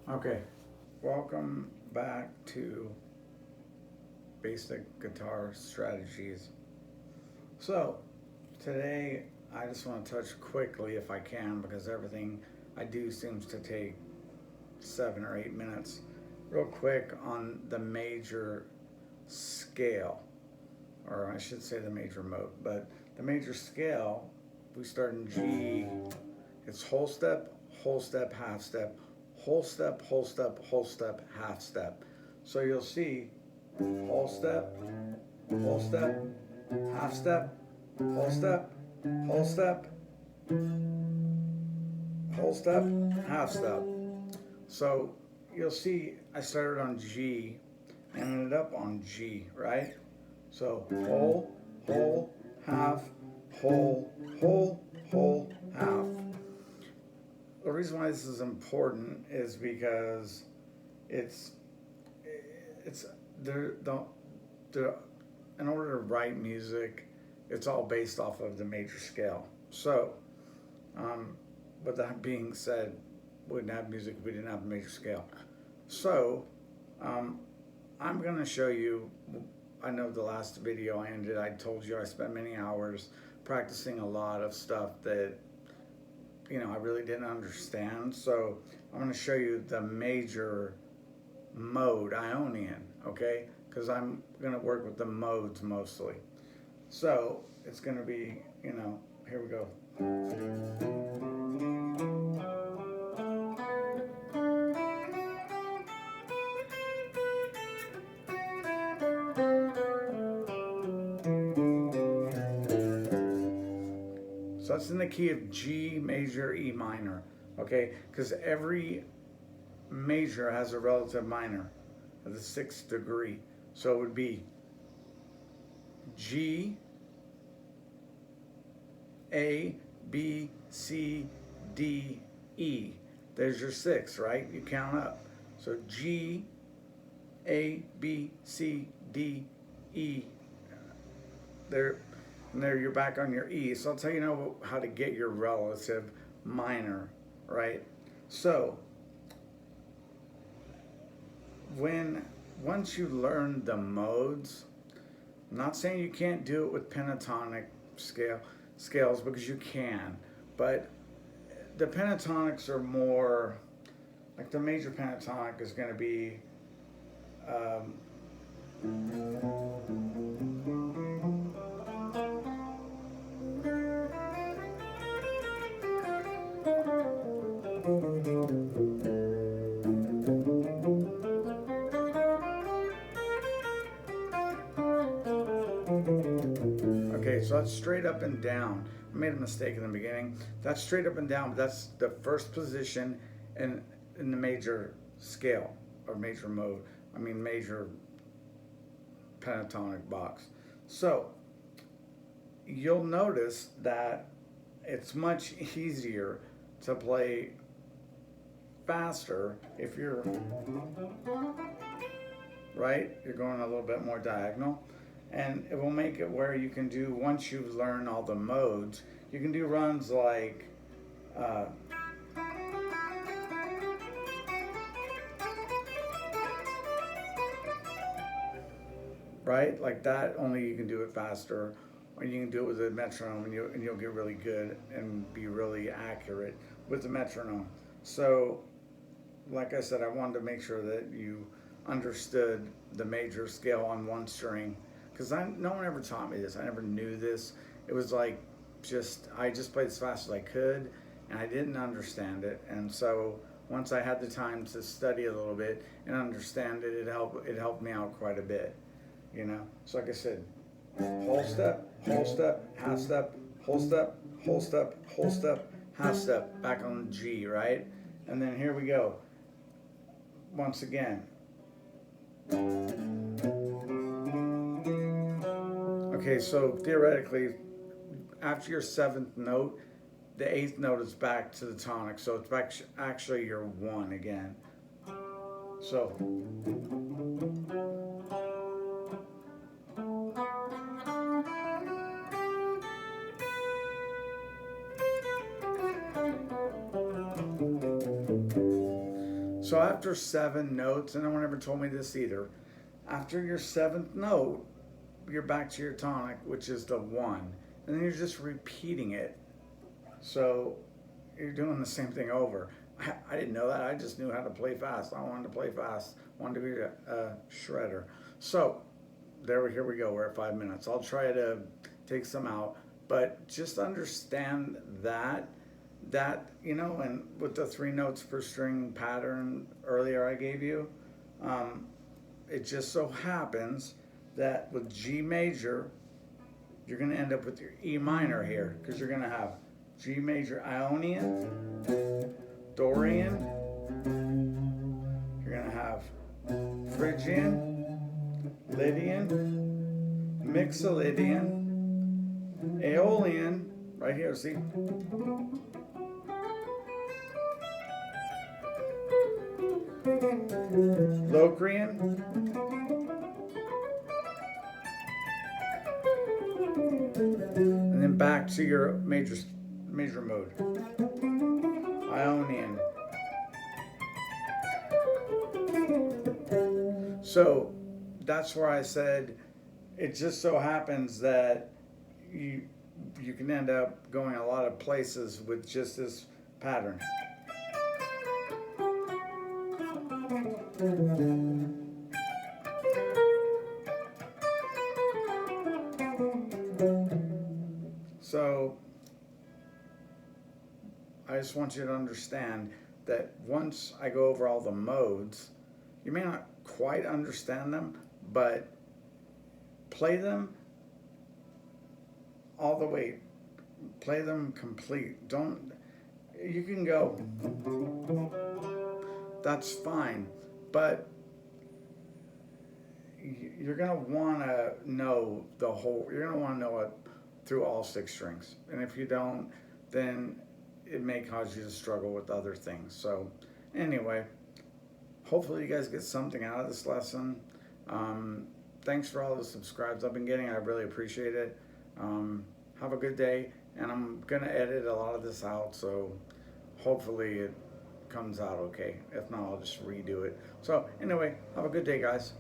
Okay, welcome back to Basic Guitar Strategies. So, today I just want to touch quickly, if I can, because everything I do seems to take 7 or 8 minutes, real quick on the major scale, or I should say the major mode. But the major scale, we start in G, it's whole step, half step, whole step, whole step, whole step, half step. So you'll see whole step, half step, whole step, whole step, whole step, half step. So you'll see I started on G and ended up on G, right? So whole, half, whole, half. The reason why this is important is because it's it's the in order to write music, it's all based off of the major scale. So, um, but that being said, we wouldn't have music if we didn't have a major scale. So, um, I'm gonna show you. I know the last video I ended, I told you I spent many hours practicing a lot of stuff that I really didn't understand. So I'm going to show you the major mode, Ionian, okay? Because I'm going to work with the modes mostly. So it's going to be, here we go. So that's in the key of G major, E minor, okay? Because every major has a relative minor of the 6th degree. So it would be G, A, B, C, D, E. There's your 6, right? You count up. So G, A, B, C, D, E. There you're back on your E. So I'll tell you how to get your relative minor, right? So once you learn the modes, I'm not saying you can't do it with pentatonic scales, because you can, but the pentatonics are more like the major pentatonic is going to be okay, so that's straight up and down. I made a mistake in the beginning. That's straight up and down, but that's the first position in the major scale, or major mode. I mean major pentatonic box. So you'll notice that it's much easier to play faster if you're right. You're going a little bit more diagonal, and it will make it where you can do, once you've learned all the modes, you can do runs like right, like that. Only you can do it faster, or you can do it with a metronome, and you'll get really good and be really accurate with the metronome. So like I said, I wanted to make sure that you understood the major scale on one string, because no one ever taught me this. I never knew this. It was like I just played as fast as I could, and I didn't understand it. And so once I had the time to study a little bit and understand it, it helped me out quite a bit. So like I said, whole step, half step, whole step, half step, back on G, right? And then here we go. Once again. Okay, so theoretically, after your 7th note, the 8th note is back to the tonic, so it's back actually your 1 again. So So after 7 notes, and no one ever told me this either, after your 7th note, you're back to your tonic, which is the 1. And then you're just repeating it. So you're doing the same thing over. I didn't know that. I just knew how to play fast. I wanted to play fast. I wanted to be a shredder. So here we go. We're at 5 minutes. I'll try to take some out, but just understand that and with the 3 notes per string pattern earlier I gave you, it just so happens that with G major, you're going to end up with your E minor here, because you're going to have G major Ionian, Dorian, you're going to have Phrygian, Lydian, Mixolydian, Aeolian, right here, see? Locrian, and then back to your major mode. Ionian. So that's where I said it just so happens that you can end up going a lot of places with just this pattern. So I just want you to understand that once I go over all the modes, you may not quite understand them, but play them all the way. Play them complete. You can go, that's fine, but you're going to want to know you're going to want to know it through all 6 strings. And if you don't, then it may cause you to struggle with other things. So anyway, hopefully you guys get something out of this lesson. Thanks for all the subscribes I've been getting. I really appreciate it. Have a good day. And I'm going to edit a lot of this out, so hopefully it comes out okay. If not, I'll just redo it. So anyway, have a good day, guys.